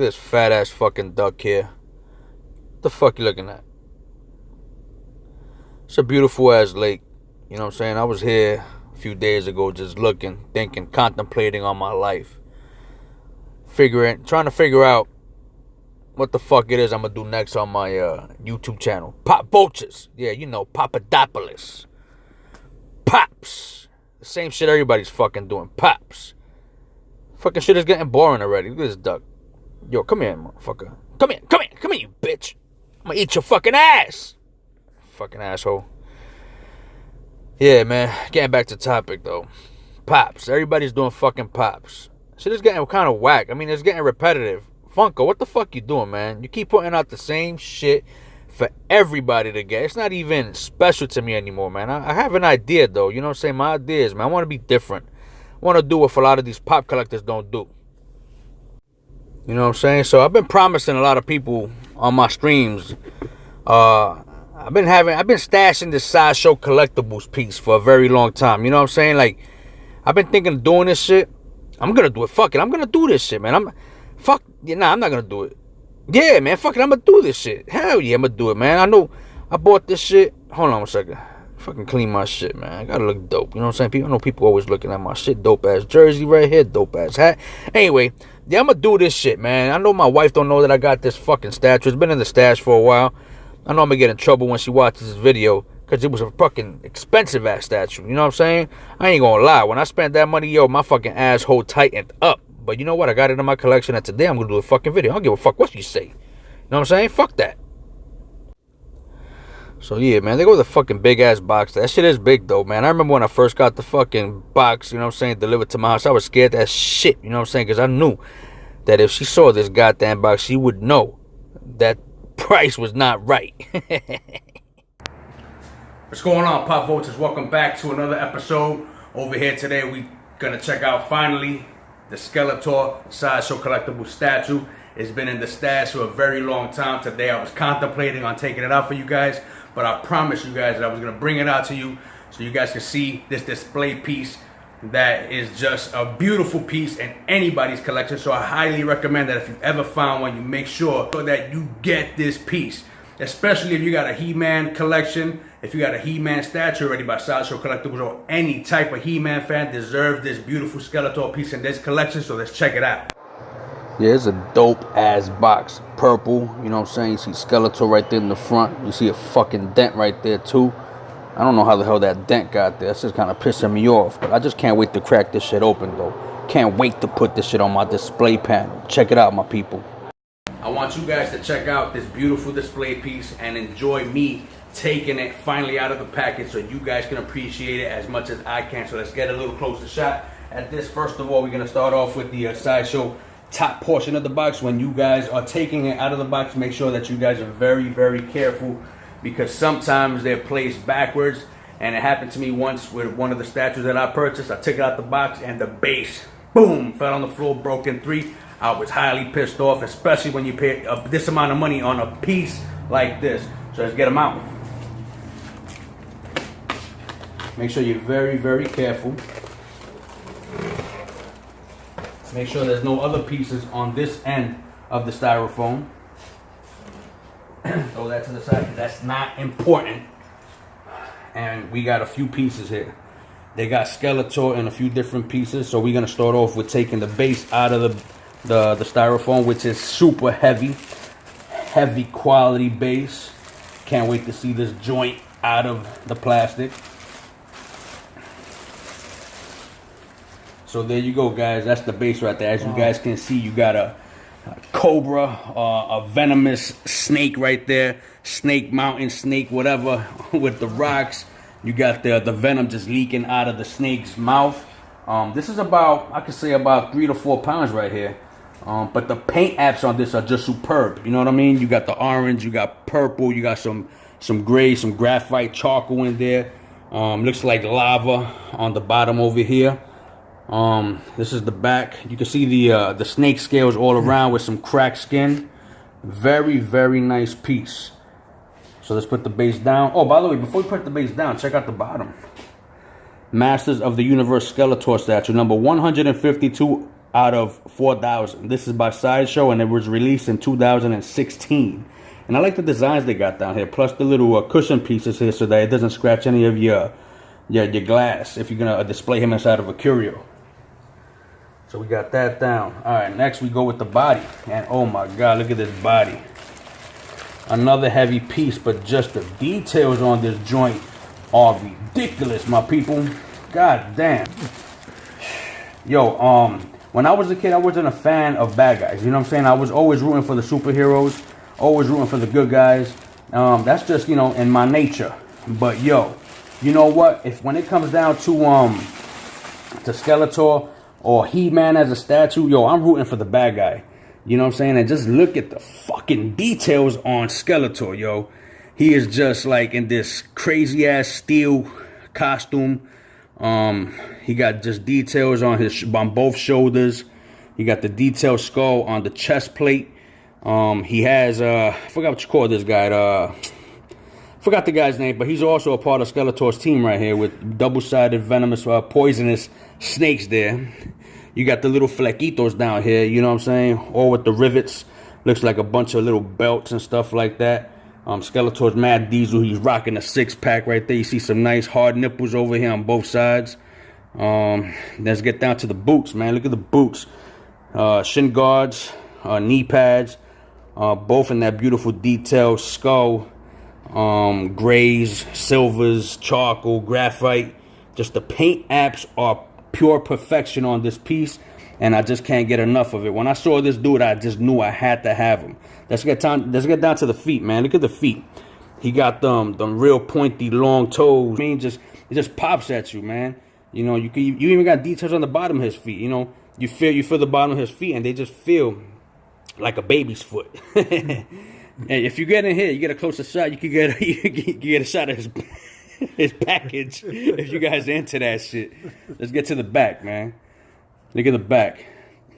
at this fat ass fucking duck here. What the fuck you looking at? It's a beautiful ass lake. You know what I'm saying? I was here a few days ago just looking, thinking, contemplating on my life. Trying to figure out what the fuck it is I'm gonna do next on my YouTube channel. Pop vultures. Yeah, you know, Papadopoulos. Pops. The same shit everybody's fucking doing. Pops. Fucking shit is getting boring already. Look at this duck. Yo, come here, motherfucker. Come here, you bitch. I'm gonna eat your fucking ass. Fucking asshole. Yeah, man. Getting back to topic, though. Pops. Everybody's doing fucking pops. Shit is getting kind of whack. I mean, it's getting repetitive. Funko, what the fuck you doing, man? You keep putting out the same shit for everybody to get. It's not even special to me anymore, man. I have an idea, though. You know what I'm saying? My idea is, man, I want to be different. I want to do what a lot of these pop collectors don't do. You know what I'm saying? So I've been promising a lot of people on my streams. I've been stashing this Sideshow collectibles piece for a very long time. You know what I'm saying? Like, I've been thinking of doing this shit. I'm gonna do it. Fuck it. I'm gonna do this shit, man. I'm not gonna do it. Yeah, man. Fuck it. I'm gonna do this shit. Hell yeah, I'm gonna do it, man. I know I bought this shit. Hold on a second. Fucking clean my shit, man. I gotta look dope. You know what I'm saying? I know people always looking at my shit. Dope ass jersey right here. Dope ass hat. Anyway, yeah, I'm gonna do this shit, man. I know my wife don't know that I got this fucking statue. It's been in the stash for a while. I know I'm gonna get in trouble when she watches this video, because it was a fucking expensive ass statue. You know what I'm saying? I ain't gonna lie. When I spent that money, yo, my fucking asshole tightened up. But you know what? I got it in my collection, and today I'm gonna do a fucking video. I don't give a fuck what you say. You know what I'm saying? Fuck that. So yeah, man, they go with the fucking big ass box. That shit is big though, man. I remember when I first got the fucking box, you know what I'm saying, delivered to my house. I was scared as shit, you know what I'm saying, because I knew that if she saw this goddamn box, she would know that price was not right. What's going on, Pop Vultures? Welcome back to another episode. Over here today, we gonna check out finally the Skeletor Sideshow collectible statue. It's been in the stash for a very long time. Today I was contemplating on taking it out for you guys, but I promised you guys that I was gonna bring it out to you so you guys can see this display piece that is just a beautiful piece in anybody's collection. So I highly recommend that if you ever found one, you make sure that you get this piece, especially if you got a He-Man collection. If you got a He-Man statue already by Sideshow Collectibles, or any type of He-Man fan deserves this beautiful Skeletor piece in this collection. So let's check it out. Yeah, it's a dope ass box. Purple, you know what I'm saying? You see Skeletor right there in the front. You see a fucking dent right there too. I don't know how the hell that dent got there. It's just kind of pissing me off. But I just can't wait to crack this shit open though. Can't wait to put this shit on my display panel. Check it out, my people. I want you guys to check out this beautiful display piece and enjoy me taking it finally out of the package so you guys can appreciate it as much as I can. So let's get a little closer shot at this. First of all, we're going to start off with the Sideshow top portion of the box. When you guys are taking it out of the box, make sure that you guys are very, very careful, because sometimes they're placed backwards. And it happened to me once with one of the statues that I purchased. I took it out the box and the base, boom, fell on the floor, broke in three. I was highly pissed off, especially when you pay this amount of money on a piece like this. So let's get them out. Make sure you're very, very careful. Make sure there's no other pieces on this end of the styrofoam. Throw that to the side. That's not important. And we got a few pieces here. They got Skeletor in a few different pieces. So we're going to start off with taking the base out of the styrofoam, which is super heavy. Heavy quality base. Can't wait to see this joint out of the plastic. So there you go, guys. That's the base right there. As you guys can see, you got a cobra, a venomous snake right there. Snake, mountain snake, whatever, with the rocks. You got the venom just leaking out of the snake's mouth. This is about, I could say about 3 to 4 pounds right here. But the paint apps on this are just superb. You know what I mean? You got the orange, you got purple, you got some gray, some graphite charcoal in there. Looks like lava on the bottom over here. This is the back. You can see the snake scales all around with some cracked skin. Very, very nice piece. So let's put the base down. Oh, by the way, before we put the base down, check out the bottom. Masters of the Universe Skeletor statue, number 152 out of 4,000. This is by Sideshow, and it was released in 2016. And I like the designs they got down here, plus the little cushion pieces here so that it doesn't scratch any of your glass if you're going to display him inside of a curio. So we got that down. All right, next we go with the body. And oh my God, look at this body. Another heavy piece, but just the details on this joint are ridiculous, my people. God damn. Yo, when I was a kid, I wasn't a fan of bad guys. You know what I'm saying? I was always rooting for the superheroes, always rooting for the good guys. That's just, you know, in my nature. But yo, you know what? When it comes down to Skeletor or He-Man as a statue, yo, I'm rooting for the bad guy. You know what I'm saying? And just look at the fucking details on Skeletor, yo. He is just like in this crazy ass steel costume. He got just details on both shoulders. He got the detailed skull on the chest plate. He has I forgot what you call this guy. Forgot the guy's name, but he's also a part of Skeletor's team right here with double-sided venomous poisonous snakes there. You got the little flequitos down here, you know what I'm saying? All with the rivets. Looks like a bunch of little belts and stuff like that. Skeletor's mad diesel. He's rocking a six-pack right there. You see some nice hard nipples over here on both sides. Let's get down to the boots, man. Look at the boots. Shin guards, knee pads, both in that beautiful detailed skull. Grays, silvers, charcoal, graphite. Just the paint apps are pure perfection on this piece, and I just can't get enough of it. When I saw this dude, I just knew I had to have him. Let's get down to the feet, man. Look at the feet. He got them real pointy, long toes. I mean, it just pops at you, man. You know, you even got details on the bottom of his feet. You know, you feel the bottom of his feet, and they just feel like a baby's foot. And if you get in here, you get a closer shot. You can get a shot of his package if you guys are into that shit. Let's get to the back, man. Look at the back.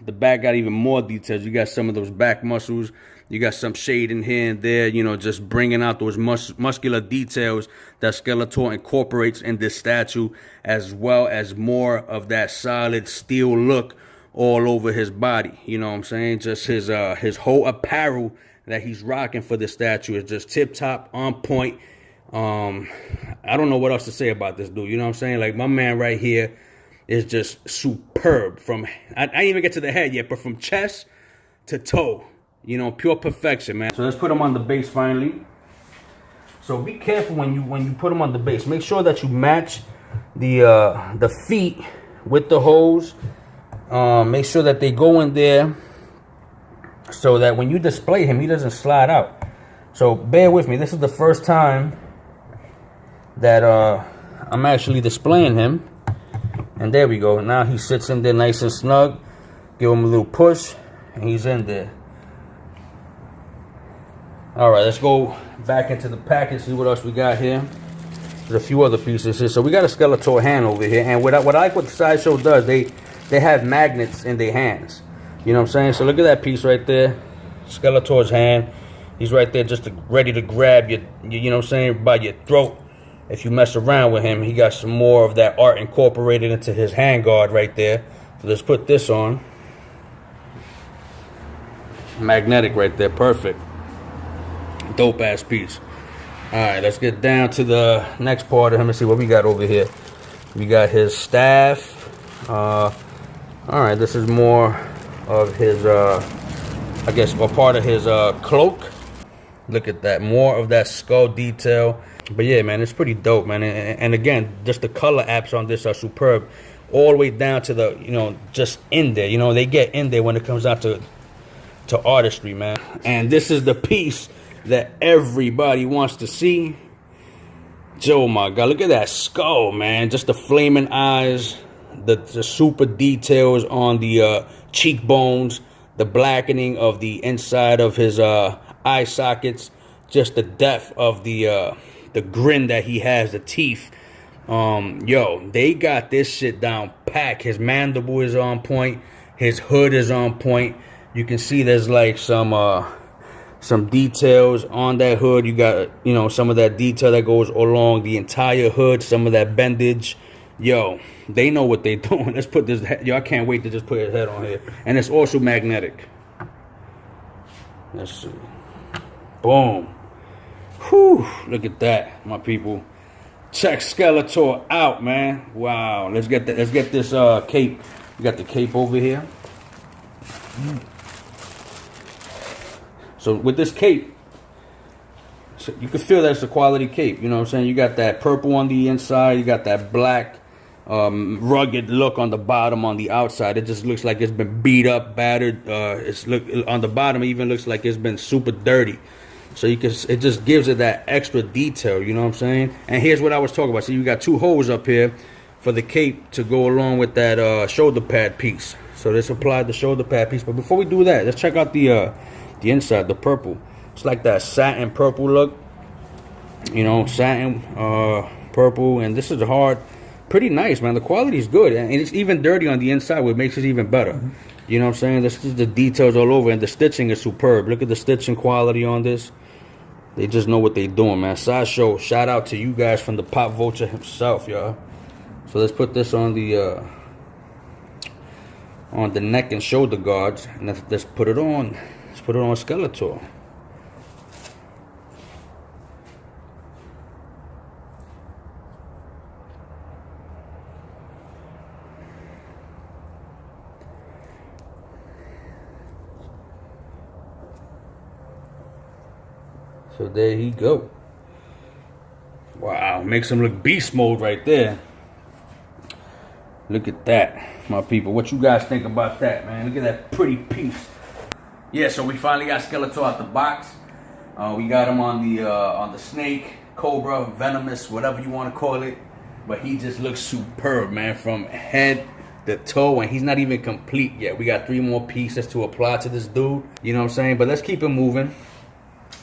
The back got even more details. You got some of those back muscles. You got some shading here and there, you know, just bringing out those muscular details that Skeletor incorporates in this statue, as well as more of that solid steel look all over his body. You know what I'm saying? Just his whole apparel that he's rocking for this statue is just tip-top, on point. I don't know what else to say about this dude. You know what I'm saying? Like, my man right here is just superb. I didn't even get to the head yet, but from chest to toe, you know, pure perfection, man. So let's put him on the base finally. So be careful when you put him on the base. Make sure that you match the feet with the hose. Make sure that they go in there so that when you display him, he doesn't slide out. So bear with me. This is the first time that I'm actually displaying him. And there we go. Now he sits in there nice and snug. Give him a little push, and he's in there. All right, let's go back into the package, see what else we got here. There's a few other pieces here. So we got a Skeletor hand over here. And what I like what the Sideshow does, they have magnets in their hands. You know what I'm saying? So look at that piece right there. Skeletor's hand. He's right there just ready to grab you know what I'm saying, by your throat. If you mess around with him, he got some more of that art incorporated into his handguard right there. So let's put this on. Magnetic right there. Perfect. Dope ass piece. Alright, let's get down to the next part of him and see what we got over here. We got his staff. Alright, this is more of his I guess a part of his cloak. Look at that, more of that skull detail. But yeah, man, it's pretty dope, man. And again, just the color apps on this are superb, all the way down to the, you know, just in there. You know, they get in there when it comes down to artistry, man. And this is the piece that everybody wants to see. Oh my God, look at that skull, man. Just the flaming eyes, the super details on the cheekbones, the blackening of the inside of his eye sockets, just the depth of the grin that he has, the teeth. Yo, they got this shit down packed. His mandible is on point. His hood is on point. You can see there's like some details on that hood. You got, you know, some of that detail that goes along the entire hood, some of that bendage. Yo, they know what they doing. Let's put this. Yo, I can't wait to just put his head on here. And it's also magnetic. Let's see. Boom. Whew. Look at that, my people. Check Skeletor out, man. Wow. Let's get that. Let's get this cape. We got the cape over here. So with this cape, so you can feel that it's a quality cape. You know what I'm saying? You got that purple on the inside. You got that black, rugged look on the bottom. On the outside, it just looks like it's been beat up, battered. It's look on the bottom. It even looks like it's been super dirty. So you can. It just gives it that extra detail. You know what I'm saying? And here's what I was talking about. So you got two holes up here for the cape to go along with that shoulder pad piece. So this applied the shoulder pad piece. But before we do that, let's check out the inside, the purple. It's like that satin purple look. You know, satin purple, and this is hard. Pretty nice, man. The quality is good, and it's even dirty on the inside, which makes it even better. You know what I'm saying? This is the details all over, and the stitching is superb. Look at the stitching quality on this. They just know what they're doing, man. Sideshow, shout out to you guys from the Pop Vulture himself, y'all. So let's put this on the neck and shoulder guards, and let's put it on. Let's put it on Skeletor. So there he go. Wow, makes him look beast mode right there. Look at that, my people. What you guys think about that, man? Look at that pretty piece. Yeah, so we finally got Skeletor out the box. We got him on the snake, cobra, venomous, whatever you want to call it. But he just looks superb, man, from head to toe, and he's not even complete yet. We got 3 more pieces to apply to this dude. You know what I'm saying? But let's keep him moving.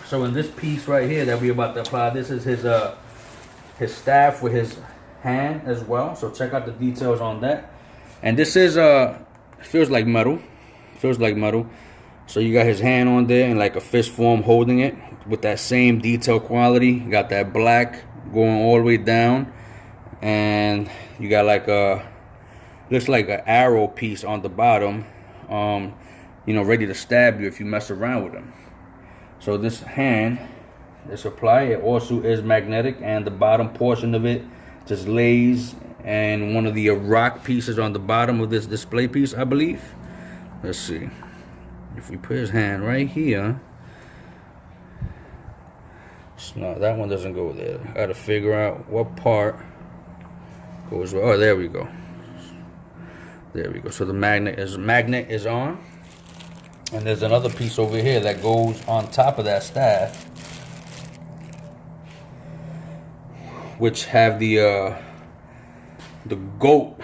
So in this piece right here that we're about to apply, this is his staff with his hand as well. So check out the details on that. And this is feels like metal. Feels like metal. So you got his hand on there in like a fist form holding it with that same detail quality. You got that black going all the way down, and you got like a looks like an arrow piece on the bottom. You know, ready to stab you if you mess around with him. So this hand, this supply, it also is magnetic, and the bottom portion of it just lays and one of the rock pieces on the bottom of this display piece, I believe. Let's see. If we put his hand right here, no, that one doesn't go there. I gotta figure out what part goes. Oh, there we go. There we go. So the magnet is on. And there's another piece over here that goes on top of that staff, which have the goat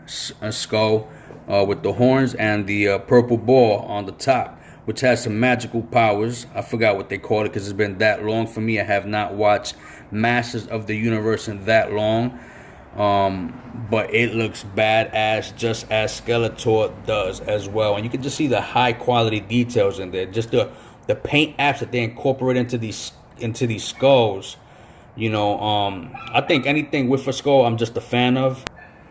skull with the horns and the purple ball on the top, which has some magical powers. I forgot what they call it because it's been that long for me. I have not watched Masters of the Universe in that long. But it looks badass, just as Skeletor does as well. And you can just see the high quality details in there. Just the paint apps that they incorporate into these skulls. You know, I think anything with a skull I'm just a fan of.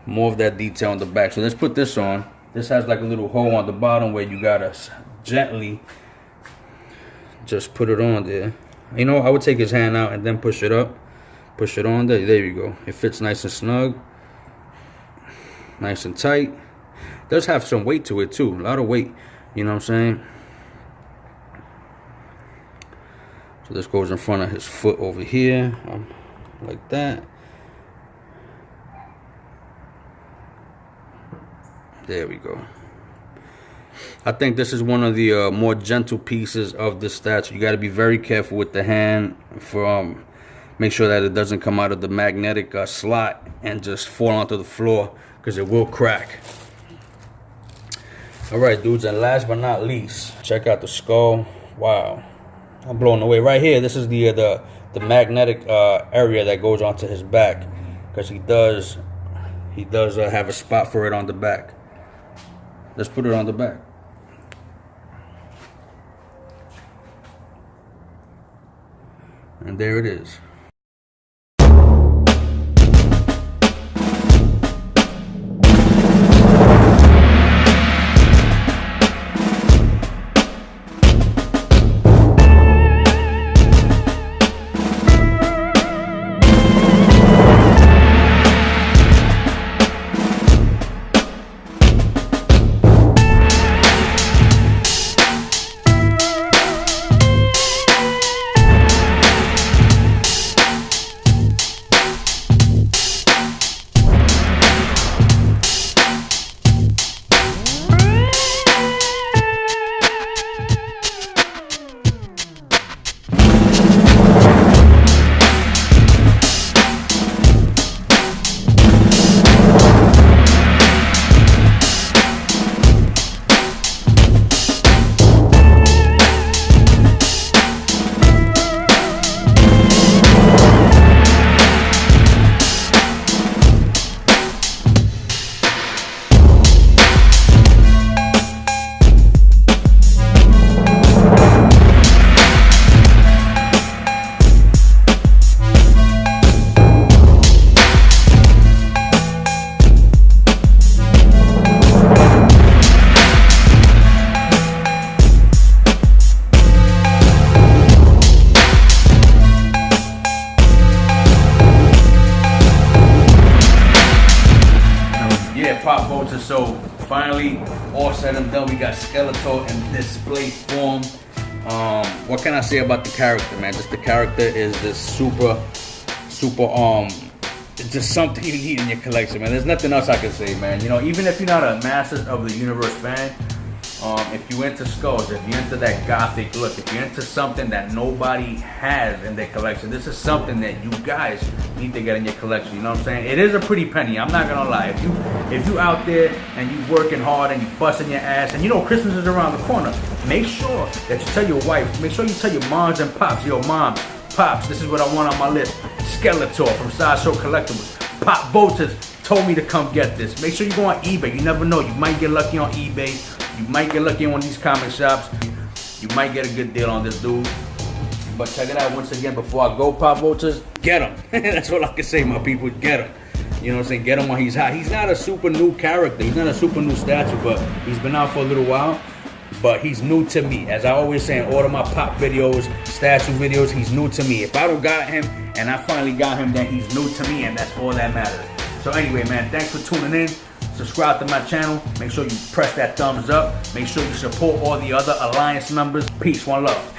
More of that detail on the back. So let's put this on. This has like a little hole on the bottom where you gotta gently just put it on there. You know, I would take his hand out and then push it up. Push it on there. There you go. It fits nice and snug. Nice and tight. Does have some weight to it too. A lot of weight. You know what I'm saying? So this goes in front of his foot over here. Like that. There we go. I think this is one of the more gentle pieces of this statue. You got to be very careful with the hand for make sure that it doesn't come out of the magnetic slot and just fall onto the floor, because it will crack. Alright, dudes, and last but not least, check out the skull. Wow, I'm blown away. Right here, this is the magnetic area that goes onto his back, because he does have a spot for it on the back. Let's put it on the back. And there it is. Vultures. So finally, all said and done, we got Skeletor in display form. What can I say about the character, man? Just the character is just super, it's just something you need in your collection, man. There's nothing else I can say, man. You know, even if you're not a Masters of the Universe fan, if you're into skulls, if you're into that gothic look, if you're into something that nobody has in their collection, this is something that you guys need to get in your collection. You know what I'm saying? It is a pretty penny. I'm not gonna lie. If you out there and you working hard and you busting your ass, and you know Christmas is around the corner, make sure that you tell your wife, make sure you tell your moms and pops, yo mom, pops, this is what I want on my list. Skeletor from Sideshow Collectibles. Pop Vultures told me to come get this. Make sure you go on eBay. You never know. You might get lucky on eBay. You might get lucky in one of these comic shops. You might get a good deal on this dude. But check it out once again before I go, Pop Vultures. Get him. That's all I can say, my people. Get him. You know what I'm saying? Get him while he's hot. He's not a super new character. He's not a super new statue, but he's been out for a little while. But he's new to me. As I always say in all of my pop videos, statue videos, he's new to me. If I don't got him and I finally got him, then he's new to me, and that's all that matters. So anyway, man, thanks for tuning in. Subscribe to my channel. Make sure you press that thumbs up. Make sure you support all the other Alliance members. Peace, one love.